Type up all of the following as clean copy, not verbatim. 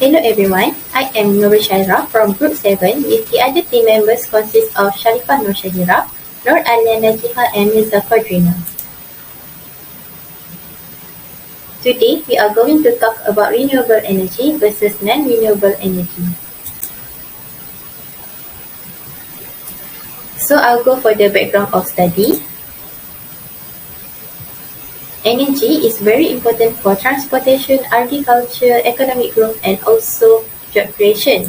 Hello everyone, I am Nurul from Group 7 with the other team members consist of Sharifah Shahirah, Alia, Najeeha and Mirza Qaddriena. Today we are going to talk about renewable energy versus non-renewable energy. So I'll go for the background of study. Energy is very important for transportation, agriculture, economic growth and also job creation.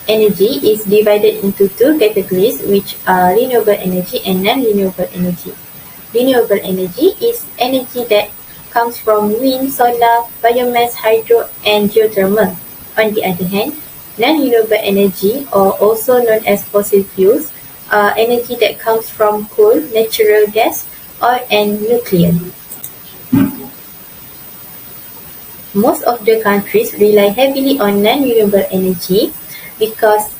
Energy is divided into two categories which are renewable energy and non-renewable energy. Renewable energy is energy that comes from wind, solar, biomass, hydro and geothermal. On the other hand, non-renewable energy, or also known as fossil fuels, are energy that comes from coal, natural gas, oil and nuclear. Most of the countries rely heavily on non-renewable energy because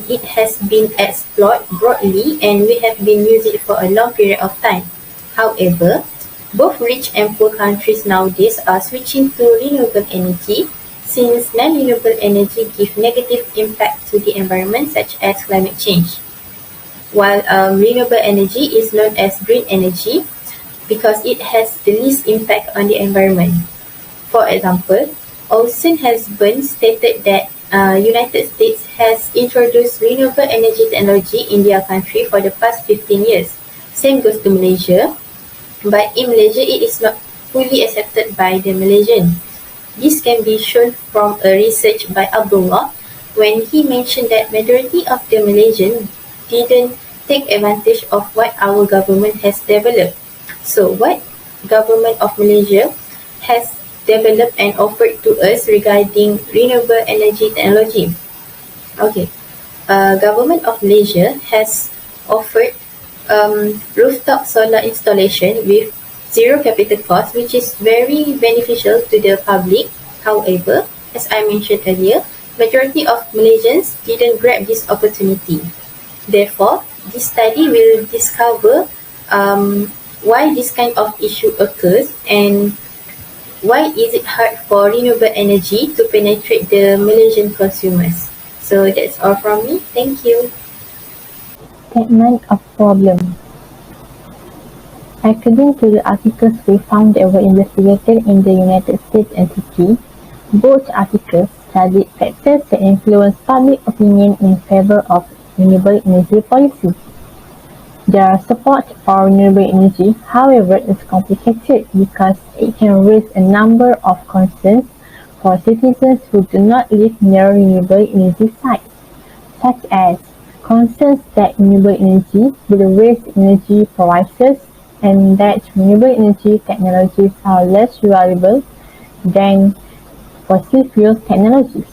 it has been explored broadly and we have been using it for a long period of time. However, both rich and poor countries nowadays are switching to renewable energy since non-renewable energy gives negative impact to the environment such as climate change. While renewable energy is known as green energy because it has the least impact on the environment. For example, Ocean Husband stated that United States has introduced renewable energy technology in their country for the past 15 years. Same goes to Malaysia, but in Malaysia it is not fully accepted by the Malaysian. This can be shown from a research by Abdul when he mentioned that majority of the Malaysians didn't take advantage of what our government has developed. So what government of Malaysia has developed and offered to us regarding renewable energy technology? Okay, government of Malaysia has offered rooftop solar installation with zero capital cost, which is very beneficial to the public. However, as I mentioned earlier, majority of Malaysians didn't grab this opportunity. Therefore, this study will discover why this kind of issue occurs and why is it hard for renewable energy to penetrate the Malaysian consumers. So that's all from me. Thank you. Statement of problem. According to the articles we found that were investigated in the United States entity, both articles studied factors that influence public opinion in favor of renewable energy policy. Their support for renewable energy, however, is complicated because it can raise a number of concerns for citizens who do not live near renewable energy sites, such as concerns that renewable energy will raise energy prices and that renewable energy technologies are less reliable than fossil fuel technologies.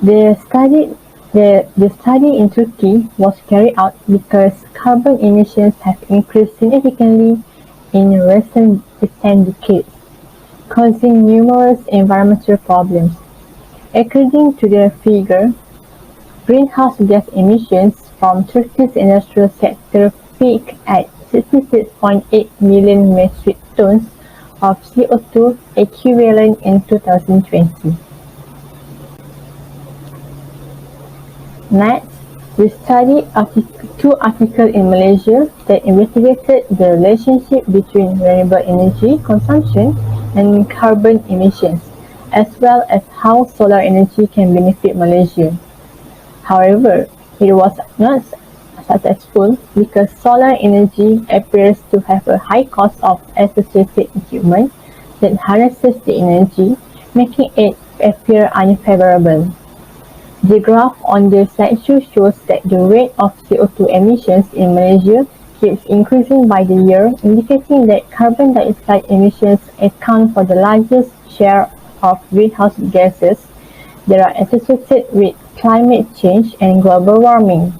The study in Turkey was carried out because carbon emissions have increased significantly in recent decades, causing numerous environmental problems. According to the figure, greenhouse gas emissions from Turkey's industrial sector peaked at 66.8 million metric tons of CO2 equivalent in 2020. Next, we studied two articles in Malaysia that investigated the relationship between renewable energy consumption and carbon emissions, as well as how solar energy can benefit Malaysia. However, it was not successful because solar energy appears to have a high cost of associated equipment that harnesses the energy, making it appear unfavorable. The graph on the slideshow shows that the rate of CO2 emissions in Malaysia keeps increasing by the year, indicating that carbon dioxide emissions account for the largest share of greenhouse gases that are associated with climate change and global warming.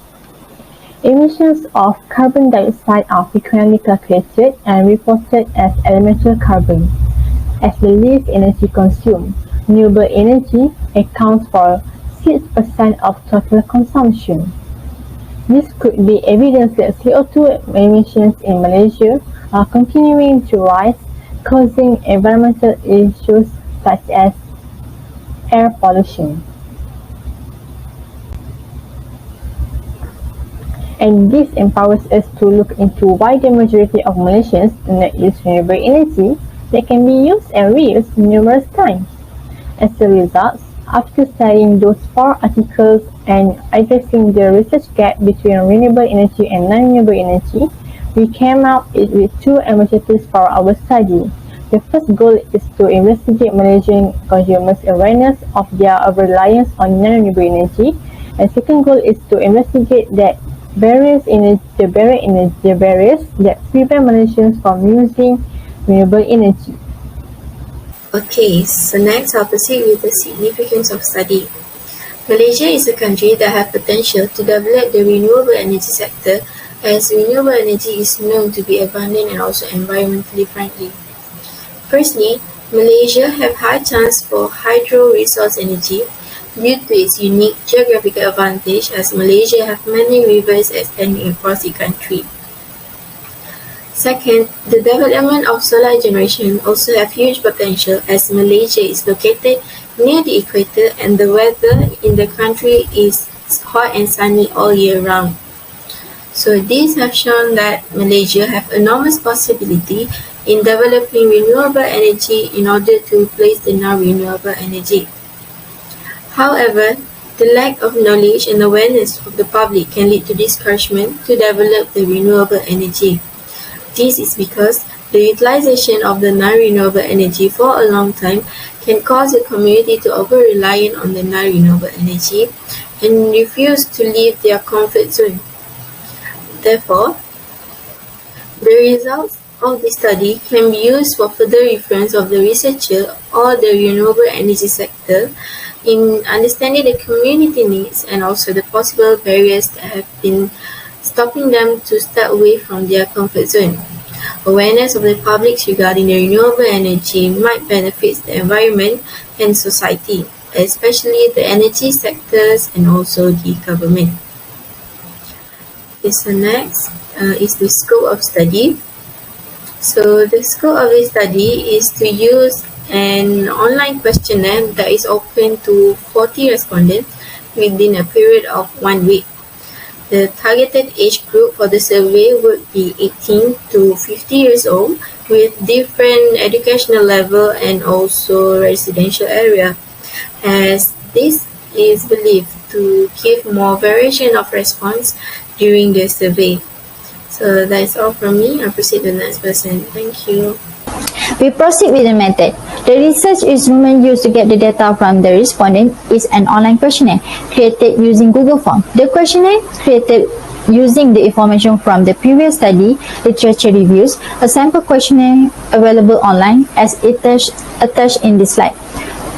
Emissions of carbon dioxide are frequently calculated and reported as elemental carbon. As the least energy consumed, renewable energy accounts for 6% of total consumption. This could be evidence that CO2 emissions in Malaysia are continuing to rise, causing environmental issues such as air pollution. And this empowers us to look into why the majority of Malaysians do not use renewable energy that can be used and reused numerous times. As a result, after studying those 4 articles and addressing the research gap between renewable energy and non-renewable energy, we came up with 2 objectives for our study. The first goal is to investigate Malaysian consumers' awareness of their reliance on non-renewable energy, and second goal is to investigate the barriers that prevent Malaysians from using renewable energy. Okay, so next I'll proceed with the significance of study. Malaysia is a country that has potential to develop the renewable energy sector, as renewable energy is known to be abundant and also environmentally friendly. Firstly, Malaysia have high chance for hydro resource energy due to its unique geographical advantage, as Malaysia have many rivers extending across the country. Second, the development of solar generation also have huge potential, as Malaysia is located near the equator and the weather in the country is hot and sunny all year round. So these have shown that Malaysia have enormous possibility in developing renewable energy in order to replace the non-renewable energy. However, the lack of knowledge and awareness of the public can lead to discouragement to develop the renewable energy. This is because the utilization of the non-renewable energy for a long time can cause the community to over-reliant on the non-renewable energy and refuse to leave their comfort zone. Therefore, the results of the study can be used for further reference of the researcher or the renewable energy sector in understanding the community needs and also the possible barriers that have been stopping them to step away from their comfort zone. Awareness of the public regarding the renewable energy might benefit the environment and society, especially the energy sectors and also the government. Okay, so next is the scope of study. So the scope of the study is to use an online questionnaire that is open to 40 respondents within a period of 1 week. The targeted age group for the survey would be 18 to 50 years old with different educational level and also residential area, as this is believed to give more variation of response during the survey. So that is all from me. I'll proceed to the next person. Thank you. We proceed with the method. The research instrument used to get the data from the respondent is an online questionnaire created using Google Form. The questionnaire created using the information from the previous study, literature reviews, a sample questionnaire available online as attached in this slide.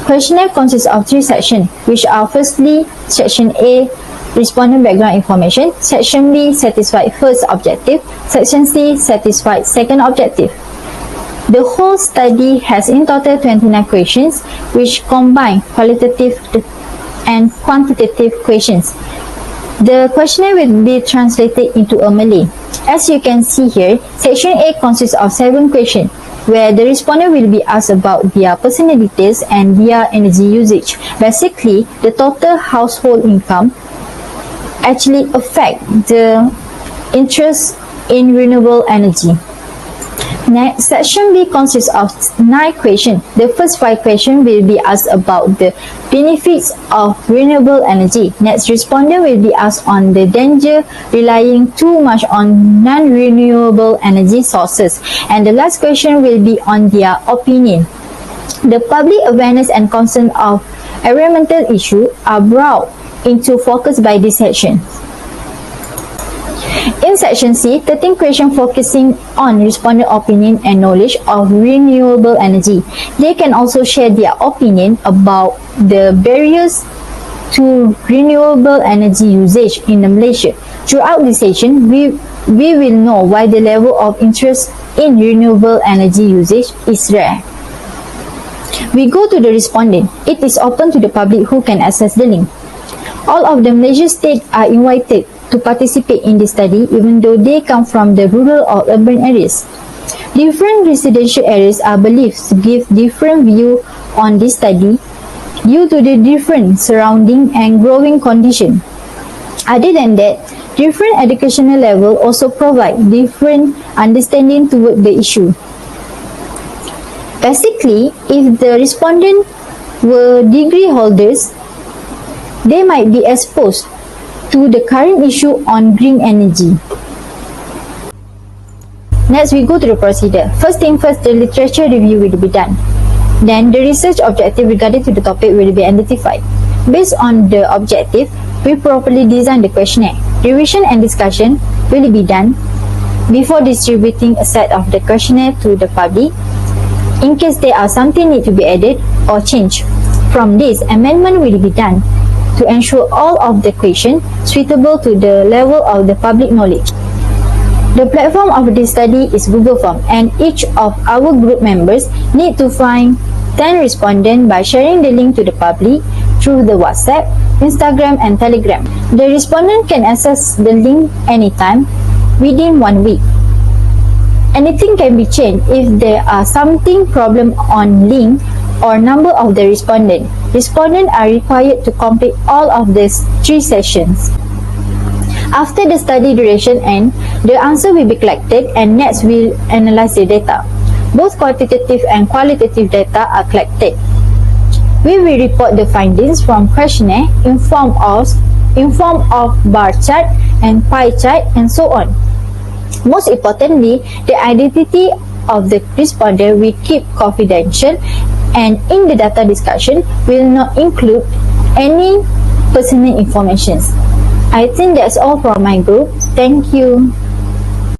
Questionnaire consists of 3 sections, which are firstly, Section A, respondent background information, Section B, satisfied first objective, Section C, satisfied second objective. The whole study has in total 29 questions, which combine qualitative and quantitative questions. The questionnaire will be translated into a Malay. As you can see here, Section A consists of 7 questions, where the respondent will be asked about their personal details and their energy usage. Basically, the total household income actually affect the interest in renewable energy. Next, Section B consists of 9 questions. The first 5 questions will be asked about the benefits of renewable energy. Next, respondent will be asked on the danger relying too much on non-renewable energy sources. And the last question will be on their opinion. The public awareness and concern of environmental issues are brought into focus by this section. In Section C, 13 questions focusing on respondent opinion and knowledge of renewable energy. They can also share their opinion about the barriers to renewable energy usage in Malaysia. Throughout this session, we will know why the level of interest in renewable energy usage is rare. We go to the respondent. It is open to the public who can access the link. All of the Malaysia states are invited to participate in this study, even though they come from the rural or urban areas. Different residential areas are believed to give different view on this study due to the different surrounding and growing condition. Other than that, different educational level also provide different understanding toward the issue. Basically, if the respondent were degree holders, they might be exposed to the current issue on green energy. Next, we go to the procedure. First thing first, the literature review will be done. Then, the research objective regarding to the topic will be identified. Based on the objective, we properly design the questionnaire. Revision and discussion will be done before distributing a set of the questionnaire to the public. In case there are something need to be added or changed, from this, amendment will be done to ensure all of the questions suitable to the level of the public knowledge. The platform of this study is Google Form, and each of our group members need to find 10 respondents by sharing the link to the public through the WhatsApp, Instagram and Telegram. The respondent can access the link anytime within 1 week. Anything can be changed if there are something problem on link or number of the respondent. Respondents are required to complete all of these 3 sessions. After the study duration ends, the answer will be collected and next we'll analyze the data. Both quantitative and qualitative data are collected. We will report the findings from questionnaire in form of bar chart and pie chart and so on. Most importantly, the identity of the respondent we keep confidential, and in the data discussion will not include any personal information. I think that's all from my group. Thank you.